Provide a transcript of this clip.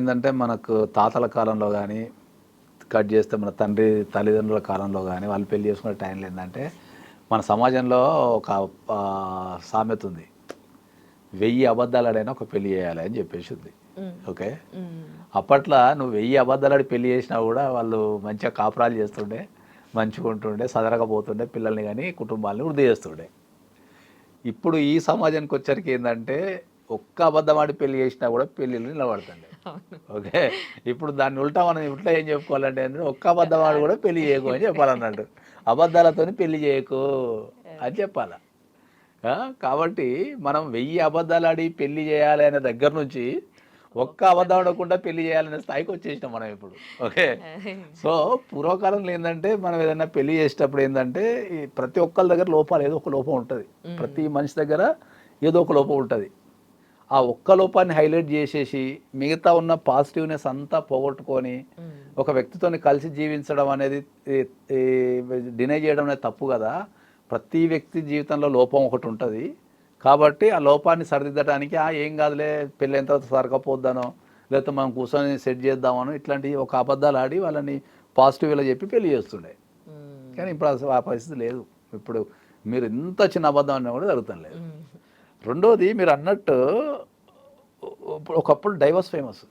ఏంటంటే మనకు తాతల కాలంలో కానీ కట్ చేస్తే మన తల్లిదండ్రుల కాలంలో కానీ వాళ్ళు పెళ్లి చేసుకునే టైంలో ఏంటంటే మన సమాజంలో ఒక సామెత ఉంది, 1000 అబద్ధాలు ఆడైనా ఒక పెళ్లి చేయాలి అని చెప్పేసి ఉంది. ఓకే, అప్పట్లో నువ్వు 1000 అబద్ధాలు ఆడి పెళ్లి చేసినా కూడా వాళ్ళు మంచిగా కాపురాలు చేస్తుండే, మంచిగా ఉంటుండే, సదరకపోతుండే, పిల్లల్ని కానీ కుటుంబాలని వృద్ధి చేస్తుండే. ఇప్పుడు ఈ సమాజానికి వచ్చరికి ఏంటంటే ఒక్క అబద్ధం ఆడి పెళ్లి చేసినా కూడా పెళ్ళిళ్ళు నిలబడుతుండే. ఓకే, ఇప్పుడు దాన్ని ఉల్టా మనం ఇట్లా ఏం చెప్పుకోవాలంటే ఒక్క అబద్ధం ఆడి కూడా పెళ్లి చేయకు అని చెప్పాలన్నట్టు. అబద్ధాలతోని పెళ్లి చేయకు అని చెప్పాలి. కాబట్టి మనం 1000 అబద్ధాలు ఆడి పెళ్లి చేయాలి అనే దగ్గర నుంచి ఒక్క అబద్ధం ఆడకుండా పెళ్లి చేయాలనే స్థాయికి వచ్చేసినాం మనం ఇప్పుడు. ఓకే, సో పూర్వకాలంలో ఏంటంటే మనం ఏదైనా పెళ్లి చేసేటప్పుడు ఏంటంటే ప్రతి ఒక్కరి దగ్గర లోపాలు ఏదో ఒక లోపం ఉంటుంది. ప్రతి మనిషి దగ్గర ఏదో ఒక లోపం ఉంటుంది. ఆ ఒక్క లోపాన్ని హైలైట్ చేసేసి మిగతా ఉన్న పాజిటివ్నెస్ అంతా పోగొట్టుకొని ఒక వ్యక్తితోని కలిసి జీవించడం అనేది డినై చేయడం అనేది తప్పు కదా. ప్రతి వ్యక్తి జీవితంలో లోపం ఒకటి ఉంటుంది. కాబట్టి ఆ లోపాన్ని సరిదిద్దడానికి ఏం కాదులే పెళ్ళి ఎంత సరకపోద్దానో లేకపోతే మనం కూర్చొని సెట్ చేద్దామనో ఇట్లాంటి ఒక అబద్ధాలు ఆడి వాళ్ళని పాజిటివ్ ఇలా చెప్పి పెళ్లి చేస్తుండే. కానీ ఇప్పుడు అసలు ఆ పరిస్థితి లేదు. ఇప్పుడు మీరు ఎంత చిన్న అబద్ధం అన్నా కూడా జరుగుతుంది లేదు. రెండోది మీరు అన్నట్టు ఒకప్పుడు డైవర్స్ ఫేమస్.